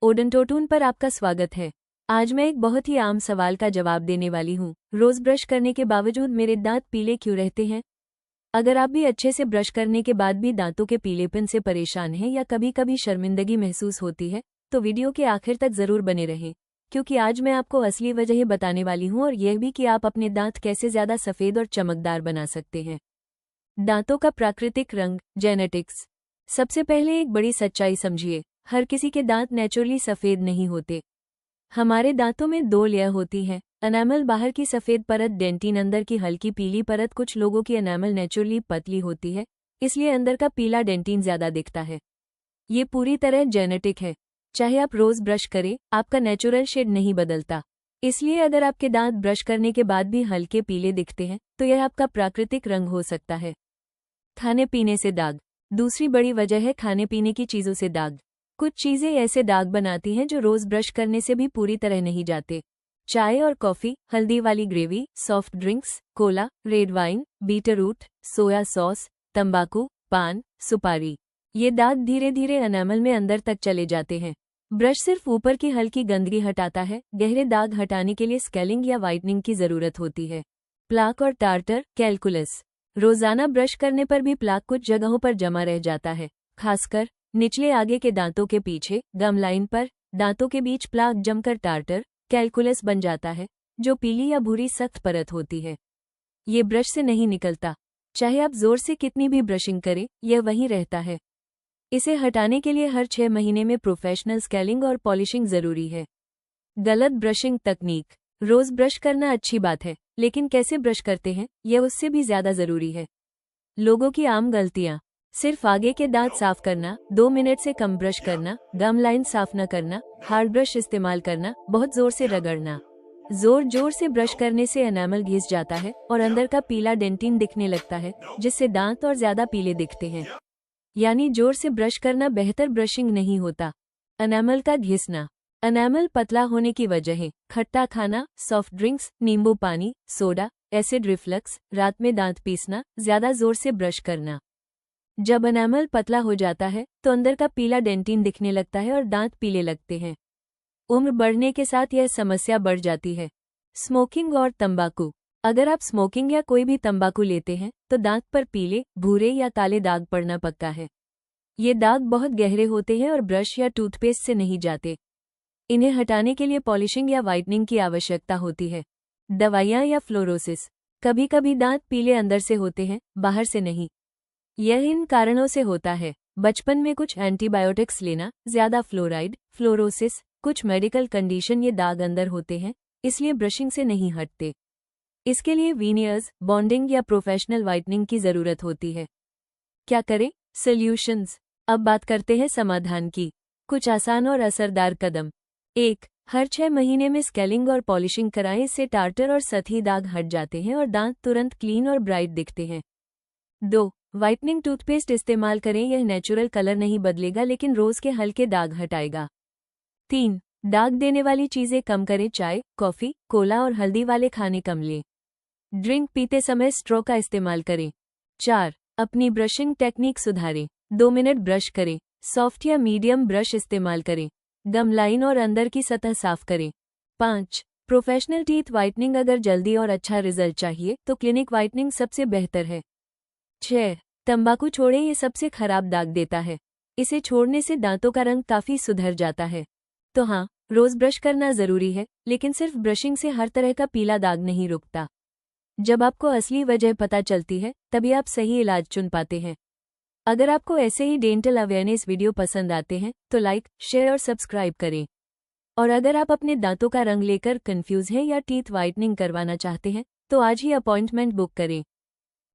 ओडोंटोटून पर आपका स्वागत है। आज मैं एक बहुत ही आम सवाल का जवाब देने वाली हूँ। रोज ब्रश करने के बावजूद मेरे दांत पीले क्यों रहते हैं? अगर आप भी अच्छे से ब्रश करने के बाद भी दांतों के पीलेपन से परेशान हैं या कभी कभी शर्मिंदगी महसूस होती है, तो वीडियो के आखिर तक जरूर बने रहें, क्योंकि आज मैं आपको असली वजह बताने वाली हूँ और यह भी कि आप अपने दांत कैसे ज्यादा सफेद और चमकदार बना सकते हैं। दांतों का प्राकृतिक रंग, जेनेटिक्स। सबसे पहले एक बड़ी सच्चाई समझिए, हर किसी के दांत नेचुरली सफेद नहीं होते। हमारे दांतों में दो लेयर होती है, एनामल बाहर की सफेद परत, डेंटिन अंदर की हल्की पीली परत। कुछ लोगों की एनामल नेचुरली पतली होती है, इसलिए अंदर का पीला डेंटिन ज्यादा दिखता है। ये पूरी तरह जेनेटिक है। चाहे आप रोज ब्रश करें, आपका नेचुरल शेड नहीं बदलता। इसलिए अगर आपके दांत ब्रश करने के बाद भी हल्के पीले दिखते हैं, तो यह आपका प्राकृतिक रंग हो सकता है। खाने पीने से दाग। दूसरी बड़ी वजह है खाने पीने की चीजों से दाग। कुछ चीजें ऐसे दाग बनाती हैं जो रोज ब्रश करने से भी पूरी तरह नहीं जाते। चाय और कॉफी, हल्दी वाली gravy, soft drinks, Cola, red wine, beetroot, soya sauce, तंबाकू, पान, सुपारी। ये दाग धीरे धीरे एनामल में अंदर तक चले जाते हैं। ब्रश सिर्फ ऊपर की हल्की गंदगी हटाता है, गहरे दाग हटाने के लिए स्केलिंग या व्हाइटनिंग की जरूरत होती है। प्लाक और टार्टर, कैलकुलस। रोजाना ब्रश करने पर भी प्लाक कुछ जगहों पर जमा रह जाता है, खासकर निचले आगे के दांतों के पीछे, गम लाइन पर। दांतों के बीच प्लाक जमकर टार्टर, कैलकुलस बन जाता है, जो पीली या भूरी सख्त परत होती है। ये ब्रश से नहीं निकलता, चाहे आप जोर से कितनी भी ब्रशिंग करें, यह वहीं रहता है। इसे हटाने के लिए हर 6 महीने में प्रोफेशनल स्केलिंग और पॉलिशिंग जरूरी है। गलत ब्रशिंग तकनीक। रोज ब्रश करना अच्छी बात है, लेकिन कैसे ब्रश करते हैं, यह उससे भी ज्यादा जरूरी है। लोगों की आम गलतियां। सिर्फ आगे के दांत साफ करना, 2 मिनट से कम ब्रश करना, गम लाइन साफ न करना, हार्ड ब्रश इस्तेमाल करना, बहुत जोर से रगड़ना। जोर जोर से ब्रश करने से एनामल घिस जाता है और अंदर का पीला डेंटिन दिखने लगता है, जिससे दांत और ज्यादा पीले दिखते हैं। यानी जोर से ब्रश करना बेहतर ब्रशिंग नहीं होता। एनामल का घिसना। एनामल पतला होने की वजह: खट्टा खाना, सॉफ्ट ड्रिंक्स, नींबू पानी, सोडा, एसिड रिफ्लक्स, रात में दांत पीसना, ज्यादा जोर से ब्रश करना। जब एनामल पतला हो जाता है तो अंदर का पीला डेंटिन दिखने लगता है और दांत पीले लगते हैं। उम्र बढ़ने के साथ यह समस्या बढ़ जाती है। स्मोकिंग और तंबाकू। अगर आप स्मोकिंग या कोई भी तंबाकू लेते हैं तो दांत पर पीले, भूरे या काले दाग पड़ना पक्का है। ये दाग बहुत गहरे होते हैं और ब्रश या टूथपेस्ट से नहीं जाते। इन्हें हटाने के लिए पॉलिशिंग या व्हाइटनिंग की आवश्यकता होती है। दवाइयाँ या फ्लोरोसिस। कभी कभी दांत पीले अंदर से होते हैं, बाहर से नहीं। यह इन कारणों से होता है: बचपन में कुछ एंटीबायोटिक्स लेना, ज्यादा फ्लोराइड, फ्लोरोसिस, कुछ मेडिकल कंडीशन। ये दाग अंदर होते हैं, इसलिए ब्रशिंग से नहीं हटते। इसके लिए वीनियर्स, बॉन्डिंग या प्रोफेशनल व्हाइटनिंग की जरूरत होती है। क्या करें? सॉल्यूशंस। अब बात करते हैं समाधान की। कुछ आसान और असरदार कदम। 1. हर 6 महीने में स्केलिंग और पॉलिशिंग कराएं, इससे टार्टर और सतही दाग हट जाते हैं और दांत तुरंत क्लीन और ब्राइट दिखते हैं। 2. व्हाइटनिंग टूथपेस्ट इस्तेमाल करें, यह नेचुरल कलर नहीं बदलेगा लेकिन रोज के हल्के दाग हटाएगा। 3. दाग देने वाली चीजें कम करें, चाय, कॉफी, कोला और हल्दी वाले खाने कम लें। ड्रिंक पीते समय स्ट्रॉ का इस्तेमाल करें। 4. अपनी ब्रशिंग टेक्निक सुधारें, 2 मिनट ब्रश करें, सॉफ्ट या मीडियम ब्रश इस्तेमाल करें, गम लाइन और अंदर की सतह साफ करें। 5. Professional teeth whitening. अगर जल्दी और अच्छा रिजल्ट चाहिए तो क्लिनिक व्हाइटनिंग सबसे बेहतर है। 6. तंबाकू छोड़ें, ये सबसे खराब दाग देता है। इसे छोड़ने से दांतों का रंग काफी सुधर जाता है। तो हाँ, रोज ब्रश करना जरूरी है, लेकिन सिर्फ ब्रशिंग से हर तरह का पीला दाग नहीं रुकता। जब आपको असली वजह पता चलती है, तभी आप सही इलाज चुन पाते हैं। अगर आपको ऐसे ही डेंटल अवेयरनेस वीडियो पसंद आते हैं तो लाइक, शेयर और सब्सक्राइब करें। और अगर आप अपने दांतों का रंग लेकर कंफ्यूज हैं या टीथ व्हाइटनिंग करवाना चाहते हैं तो आज ही अपॉइंटमेंट बुक करें।